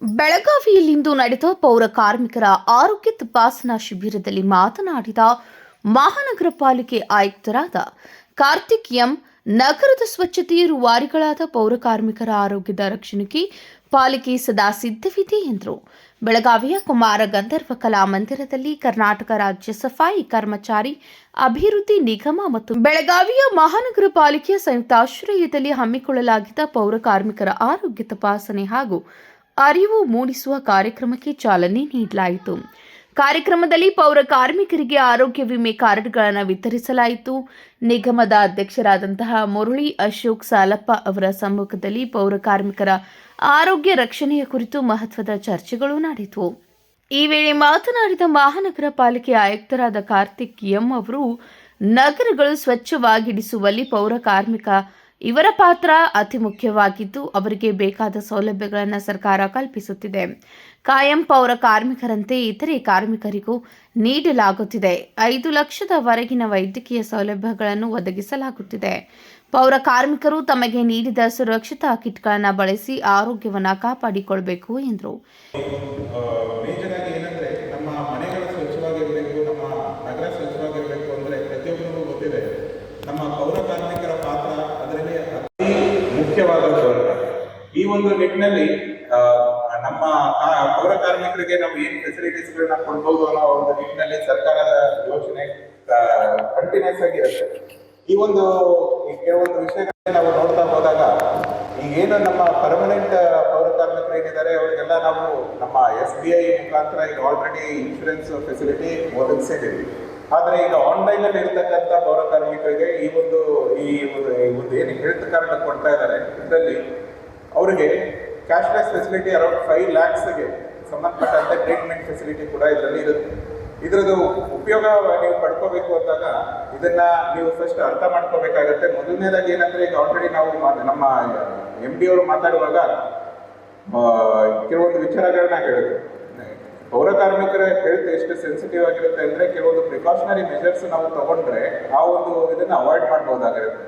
ಬೆಳಗಾವಿಯಲ್ಲಿಂದು ನಡೆದ ಪೌರ ಕಾರ್ಮಿಕರ ಆರೋಗ್ಯ ತಪಾಸಣಾ ಶಿಬಿರದಲ್ಲಿ ಮಾತನಾಡಿದ ಮಹಾನಗರ ಪಾಲಿಕೆ ಆಯುಕ್ತರಾದ ಕಾರ್ತಿಕ್ ಎಂ, ನಗರದ ಸ್ವಚ್ಛತೆ ರೂವಾರಿಗಳಾದ ಪೌರ ಕಾರ್ಮಿಕರ ಆರೋಗ್ಯದ ರಕ್ಷಣೆಗೆ ಪಾಲಿಕೆ ಸದಾ ಸಿದ್ಧವಿದೆ ಎಂದರು. ಬೆಳಗಾವಿಯ ಕುಮಾರ ಗಂಧರ್ವ ಕಲಾ ಮಂದಿರದಲ್ಲಿ ಕರ್ನಾಟಕ ರಾಜ್ಯ ಸಫಾಯಿ ಕರ್ಮಚಾರಿ ಅಭಿವೃದ್ಧಿ ನಿಗಮ ಮತ್ತು ಬೆಳಗಾವಿಯ ಮಹಾನಗರ ಪಾಲಿಕೆಯ ಸಂಯುಕ್ತಾಶ್ರಯದಲ್ಲಿ ಹಮ್ಮಿಕೊಳ್ಳಲಾಗಿದ್ದ ಪೌರ ಕಾರ್ಮಿಕರ ಆರೋಗ್ಯ ತಪಾಸಣೆ ಹಾಗೂ ಅರಿವು ಮೂಡಿಸುವ ಕಾರ್ಯಕ್ರಮಕ್ಕೆ ಚಾಲನೆ ನೀಡಲಾಯಿತು. ಕಾರ್ಯಕ್ರಮದಲ್ಲಿ ಪೌರ ಕಾರ್ಮಿಕರಿಗೆ ಆರೋಗ್ಯ ವಿಮೆ ಕಾರ್ಡ್ಗಳನ್ನು ವಿತರಿಸಲಾಯಿತು. ನಿಗಮದ ಅಧ್ಯಕ್ಷರಾದಂತಹ ಮುರಳಿ ಅಶೋಕ್ ಸಾಲಪ್ಪ ಅವರ ಸಮ್ಮುಖದಲ್ಲಿ ಪೌರ ಕಾರ್ಮಿಕರ ಆರೋಗ್ಯ ರಕ್ಷಣೆಯ ಕುರಿತು ಮಹತ್ವದ ಚರ್ಚೆಗಳು ನಡೆದವು. ಈ ವೇಳೆ ಮಾತನಾಡಿದ ಮಹಾನಗರ ಪಾಲಿಕೆ ಆಯುಕ್ತರಾದ ಕಾರ್ತಿಕ್ ಎಂ ಅವರು, ನಗರಗಳು ಸ್ವಚ್ಛವಾಗಿಡಿಸುವಲ್ಲಿ ಪೌರ ಕಾರ್ಮಿಕ ಇವರ ಪಾತ್ರ ಅತಿ ಮುಖ್ಯವಾಗಿದ್ದು, ಅವರಿಗೆ ಬೇಕಾದ ಸೌಲಭ್ಯಗಳನ್ನು ಸರ್ಕಾರ ಕಲ್ಪಿಸುತ್ತಿದೆ. ಕಾಯಂ ಪೌರ ಕಾರ್ಮಿಕರಂತೆ ಇತರೆ ಕಾರ್ಮಿಕರಿಗೂ ನೀಡಲಾಗುತ್ತಿದೆ. 5 ಲಕ್ಷದವರೆಗಿನ ವೈದ್ಯಕೀಯ ಸೌಲಭ್ಯಗಳನ್ನು ಒದಗಿಸಲಾಗುತ್ತಿದೆ. ಪೌರ ಕಾರ್ಮಿಕರು ತಮಗೆ ನೀಡಿದ ಸುರಕ್ಷತಾ ಕಿಟ್ಗಳನ್ನು ಬಳಸಿ ಆರೋಗ್ಯವನ್ನು ಕಾಪಾಡಿಕೊಳ್ಳಬೇಕು ಎಂದರು. ನಮ್ಮ ಪೌರ ಕಾರ್ಮಿಕರ ಪಾತ್ರ ಅದರಲ್ಲಿ ಅತಿ ಮುಖ್ಯವಾದದ್ದು. ಈ ಒಂದು ನಿಟ್ಟಿನಲ್ಲಿ ನಮ್ಮ ಪೌರ ಕಾರ್ಮಿಕರಿಗೆ ನಾವು ಏನು ಫೆಸಿಲಿಟೀಸ್ಗಳನ್ನ ಕೊಡ್ಬೋದು ಅನ್ನೋ ಒಂದು ನಿಟ್ಟಿನಲ್ಲಿ ಸರ್ಕಾರದ ಯೋಚನೆ ಕಂಟಿನ್ಯೂಸ್ ಆಗಿರುತ್ತೆ. ಈ ಒಂದು ಕೆಲವೊಂದು ವಿಷಯಗಳನ್ನ ನಾವು ನೋಡ್ತಾ ಹೋದಾಗ ಈಗೇನು ನಮ್ಮ ಪರ್ಮನೆಂಟ್ ಪೌರ ಕಾರ್ಮಿಕರು ಏನಿದ್ದಾರೆ ಅವರಿಗೆಲ್ಲ ನಾವು ನಮ್ಮ SBI ಮುಖಾಂತರ ಈಗ ಆಲ್ರೆಡಿ ಇನ್ಶೂರೆನ್ಸ್ ಫೆಸಿಲಿಟಿ ಒದಗಿಸಿದ್ದೀವಿ. ಆದರೆ ಈಗ ಆನ್ಲೈನ್ ಅಲ್ಲಿ ಇರತಕ್ಕಂಥ ಪೌರ ಕಾರ್ಮಿಕರಿಗೆ ಈ ಒಂದು ಏನು ಹೆಲ್ತ್ ಕಾರ್ಡ್ ಕೊಡ್ತಾ ಇದ್ದಾರೆ, ಇದರಲ್ಲಿ ಅವರಿಗೆ ಕ್ಯಾಶ್ಲೆಸ್ ಫೆಸಿಲಿಟಿ ಅರೌಂಡ್ 5 lakhsಗೆ ಸಂಬಂಧಪಟ್ಟಂತೆ ಟ್ರೀಟ್ಮೆಂಟ್ ಫೆಸಿಲಿಟಿ ಕೂಡ ಇದರಲ್ಲಿ ಇರುತ್ತೆ. ಇದರದ್ದು ಉಪಯೋಗ ನೀವು ಪಡ್ಕೋಬೇಕು ಅಂದಾಗ ಇದನ್ನ ನೀವು ಫಸ್ಟ್ ಅರ್ಥ ಮಾಡ್ಕೋಬೇಕಾಗತ್ತೆ. ಮೊದಲನೇದಾಗಿ ಏನಂದ್ರೆ, ಈಗ ಆಲ್ರೆಡಿ ನಾವು ನಮ್ಮ MD ಅವರು ಮಾತಾಡುವಾಗ ಕೆಲವೊಂದು ವಿಚಾರಗಳನ್ನ ಹೇಳಿದ್ರು. ಪೌರ ಕಾರ್ಮಿಕರ ಹೆಲ್ತ್ ಎಷ್ಟು ಸೆನ್ಸಿಟಿವ್ ಆಗಿರುತ್ತೆ ಅಂದ್ರೆ, ಕೆಲವೊಂದು ಪ್ರಿಕಾಷನರಿ ಮೆಷರ್ಸ್ ನಾವು ತಗೊಂಡ್ರೆ ಆ ಒಂದು ಇದನ್ನ ಅವಾಯ್ಡ್ ಮಾಡಬಹುದಾಗಿರುತ್ತೆ.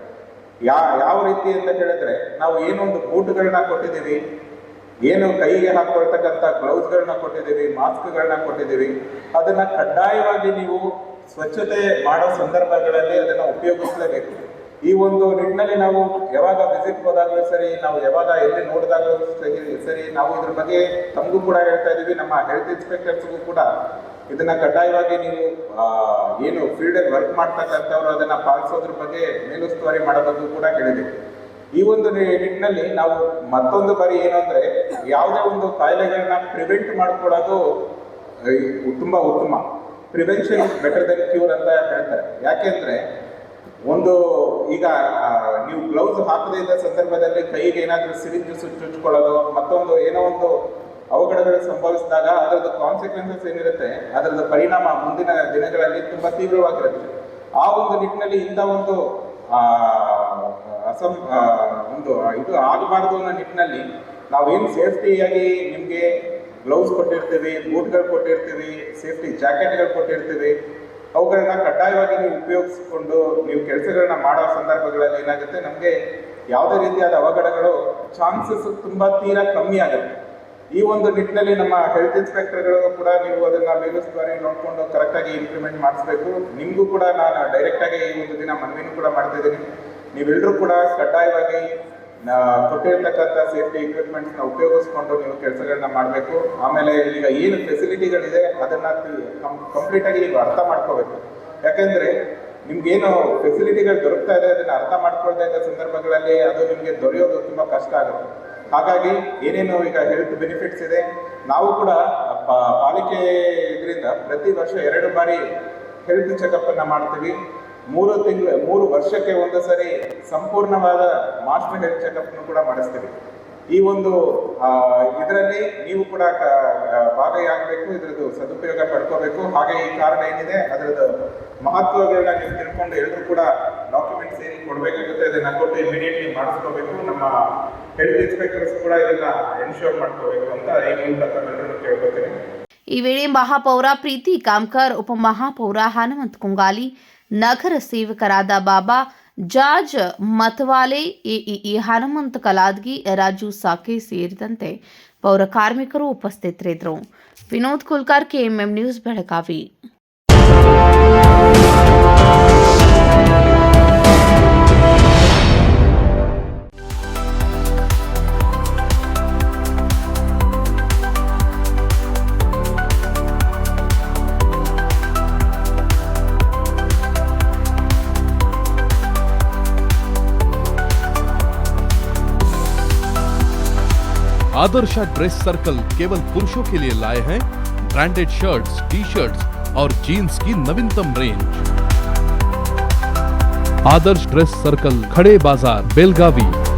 ಯಾವ ರೀತಿ ಅಂತ ಹೇಳಿದ್ರೆ, ನಾವು ಏನೊಂದು ಬೂಟ್ಗಳನ್ನ ಕೊಟ್ಟಿದ್ದೀವಿ, ಏನು ಕೈಗೆ ಹಾಕೊಳ್ತಕ್ಕಂಥ ಗ್ಲೌಸ್ಗಳನ್ನ ಕೊಟ್ಟಿದ್ದೀವಿ, ಮಾಸ್ಕ್ಗಳನ್ನ ಕೊಟ್ಟಿದ್ದೀವಿ, ಅದನ್ನ ಕಡ್ಡಾಯವಾಗಿ ನೀವು ಸ್ವಚ್ಛತೆ ಮಾಡೋ ಸಂದರ್ಭಗಳಲ್ಲಿ ಅದನ್ನ ಉಪಯೋಗಿಸಲೇಬೇಕು. ಈ ಒಂದು ನಿಟ್ಟಿನಲ್ಲಿ ನಾವು ಯಾವಾಗ ವಿಸಿಟ್ ಹೋದಾಗಲೂ ಸರಿ, ನಾವು ಯಾವಾಗ ಎಲ್ಲಿ ನೋಡಿದಾಗಲೂ ಸರಿ, ನಾವು ಇದ್ರ ಬಗ್ಗೆ ತಮಗೂ ಕೂಡ ಹೇಳ್ತಾ ಇದ್ದೀವಿ, ನಮ್ಮ ಹೆಲ್ತ್ ಇನ್ಸ್ಪೆಕ್ಟರ್ಸ್ಗೂ ಕೂಡ ಇದನ್ನ ಕಡ್ಡಾಯವಾಗಿ ನೀವು ಏನು ಫೀಲ್ಡಲ್ಲಿ ವರ್ಕ್ ಮಾಡ್ತಕ್ಕಂಥವ್ರು ಅದನ್ನ ಪಾಲಿಸೋದ್ರ ಬಗ್ಗೆ ಮೇಲುಸ್ತುವಾರಿ ಮಾಡೋದಕ್ಕೂ ಕೂಡ ಹೇಳಿದ್ದೀವಿ. ಈ ಒಂದು ನಿಟ್ಟಿನಲ್ಲಿ ನಾವು ಮತ್ತೊಂದು ಬಾರಿ ಏನು ಅಂದ್ರೆ, ಯಾವುದೇ ಒಂದು ಕಾಯಿಲೆಗಳನ್ನ ಪ್ರಿವೆಂಟ್ ಮಾಡ್ಕೊಳ್ಳೋದು ತುಂಬಾ ಉತ್ತಮ. Prevention is better then cure ಅಂತ ಹೇಳ್ತಾರೆ. ಯಾಕೆಂದ್ರೆ ಒಂದು ಈಗ ನೀವು ಗ್ಲೌಸ್ ಹಾಕದೇ ಇದ್ದ ಸಂದರ್ಭದಲ್ಲಿ ಕೈಗೆ ಏನಾದರೂ ಸಿರಿಂಜ್ ಚುಚ್ಕೊಳ್ಳೋದು, ಮತ್ತೊಂದು ಏನೋ ಒಂದು ಅವಘಡಗಳು ಸಂಭವಿಸಿದಾಗ ಅದರದ್ದು ಕಾನ್ಸಿಕ್ವೆನ್ಸಸ್ ಏನಿರುತ್ತೆ, ಅದರದ್ದು ಪರಿಣಾಮ ಮುಂದಿನ ದಿನಗಳಲ್ಲಿ ತುಂಬಾ ತೀವ್ರವಾಗಿರುತ್ತೆ. ಆ ಒಂದು ನಿಟ್ಟಿನಲ್ಲಿ ಇಂಥ ಒಂದು ಇದು ಆಗಬಾರ್ದು ಅನ್ನೋ ನಿಟ್ಟಿನಲ್ಲಿ ನಾವೇನು ಸೇಫ್ಟಿಯಾಗಿ ನಿಮಗೆ ಗ್ಲೌಸ್ ಕೊಟ್ಟಿರ್ತೀವಿ, ಬೂಟ್ಗಳು ಕೊಟ್ಟಿರ್ತೀವಿ, ಸೇಫ್ಟಿ ಜಾಕೆಟ್ಗಳು ಕೊಟ್ಟಿರ್ತೀವಿ, ಅವುಗಳನ್ನ ಕಡ್ಡಾಯವಾಗಿ ನೀವು ಉಪಯೋಗಿಸ್ಕೊಂಡು ನೀವು ಕೆಲಸಗಳನ್ನ ಮಾಡೋ ಸಂದರ್ಭಗಳಲ್ಲಿ ಏನಾಗುತ್ತೆ, ನಮಗೆ ಯಾವುದೇ ರೀತಿಯಾದ ಅವಘಡಗಳು ಚಾನ್ಸಸ್ ತುಂಬ ತೀರಾ ಕಮ್ಮಿ ಆಗುತ್ತೆ. ಈ ಒಂದು ನಿಟ್ಟಿನಲ್ಲಿ ನಮ್ಮ ಹೆಲ್ತ್ ಇನ್ಸ್ಪೆಕ್ಟರ್ಗಳು ಕೂಡ ನೀವು ಅದನ್ನ ಮೇಲುಸ್ತುವಾರಿ ನೋಡಿಕೊಂಡು ಕರೆಕ್ಟಾಗಿ ಇಂಪ್ಲಿಮೆಂಟ್ ಮಾಡಿಸ್ಬೇಕು. ನಿಮಗೂ ಕೂಡ ನಾನು ಡೈರೆಕ್ಟಾಗಿ ಈ ಒಂದು ದಿನ ಮನವಿನೂ ಕೂಡ ಮಾಡ್ತಾ ಇದ್ದೀನಿ. ನೀವೆಲ್ಲರೂ ಕೂಡ ಕಡ್ಡಾಯವಾಗಿ ಕೊಟ್ಟಿರ್ತಕ್ಕಂಥ ಸೇಫ್ಟಿ ಇಕ್ವಿಪ್ಮೆಂಟ್ಸ್ನ ಉಪಯೋಗಿಸ್ಕೊಂಡು ನೀವು ಕೆಲಸಗಳನ್ನ ಮಾಡಬೇಕು. ಆಮೇಲೆ ಈಗ ಏನು ಫೆಸಿಲಿಟಿಗಳಿದೆ ಅದನ್ನ ಕಂಪ್ಲೀಟಾಗಿ ನೀವು ಅರ್ಥ ಮಾಡ್ಕೋಬೇಕು. ಯಾಕೆಂದರೆ ನಿಮ್ಗೇನು ಫೆಸಿಲಿಟಿಗಳು ದೊರಕ್ತಾ ಇದೆ ಅದನ್ನು ಅರ್ಥ ಮಾಡ್ಕೊಳ್ತಾ ಇದ್ದ ಸಂದರ್ಭಗಳಲ್ಲಿ ಅದು ನಿಮಗೆ ದೊರೆಯೋದು ತುಂಬ ಕಷ್ಟ ಆಗುತ್ತೆ. ಹಾಗಾಗಿ ಏನೇನು ಈಗ ಹೆಲ್ತ್ ಬೆನಿಫಿಟ್ಸ್ ಇದೆ, ನಾವು ಕೂಡ ಪಾಲಿಕೆ ಇದರಿಂದ ಪ್ರತಿ ವರ್ಷ 2 ಬಾರಿ ಹೆಲ್ತ್ ಚೆಕಪ್ಪನ್ನು ಮಾಡ್ತೀವಿ. 3 ವರ್ಷಕ್ಕೆ ಒಂದು ಸರಿ ಸಂಪೂರ್ಣವಾದ ಮಾಸ್ಟರ್ ಹೆಲ್ತ್ ಚೆಕಪ್ನು ಕೂಡ ಮಾಡಿಸ್ತೀವಿ. ಈ ಒಂದು ಇದರಲ್ಲಿ ನೀವು ಕೂಡ ಭಾಗಿಯಾಗಬೇಕು, ಇದರದ್ದು ಸದುಪಯೋಗ ಪಡ್ಕೋಬೇಕು. ಹಾಗೆ ಈ ಕಾರಣ ಏನಿದೆ ಅದರದ್ದು ಮಹತ್ವಗಳನ್ನ ನೀವು ತಿಳ್ಕೊಂಡು ಎಲ್ಲರೂ ಕೂಡ ಡಾಕ್ಯುಮೆಂಟ್ಸ್ ಏನು ಕೊಡಬೇಕಾಗುತ್ತೆ ಅದನ್ನ ಕೊಟ್ಟು ಇಮಿಡಿಯೇಟ್ಲಿ ಮಾಡಿಸ್ಕೋಬೇಕು. ನಮ್ಮ ಹೆಲ್ತ್ ಇನ್ಸ್ಪೆಕ್ಟರ್ಸ್ ಕೂಡ ಇದನ್ನ ಎನ್ಶೋರ್ ಮಾಡ್ಕೋಬೇಕು ಅಂತ ಈ ಮೂಲಕ ಎಲ್ಲರೂ ಕೇಳ್ಕೊತೀನಿ. ಈ ವೇಳೆ ಮಹಾಪೌರ ಪ್ರೀತಿ ಕಾಮ್ಕರ್, ಉಪಮಹಾಪೌರ ಹನುಮಂತ್ ಕುಂಗಾಲಿ, ನಗರ ಸೇವಕರಾದ ಬಾಬಾ ಜಾರ್ಜ್ ಮತವಾಲೆ, ಎಇಇ ಹನುಮಂತ ಕಲಾದ್ಗಿ, ರಾಜು ಸಾಕೆ ಸೇರಿದಂತೆ ಪೌರ ಕಾರ್ಮಿಕರು ಉಪಸ್ಥಿತರಿದ್ದರು. Vinod Kulkar, KMM news, Belagavi. Adarsh dress circle केवल पुरुषों के लिए लाए हैं ब्रांडेड शर्ट्स, टी-शर्ट्स और जीन्स की नवीनतम रेंज। आदर्श ड्रेस सर्कल, खड़े बाजार, बेलगावी।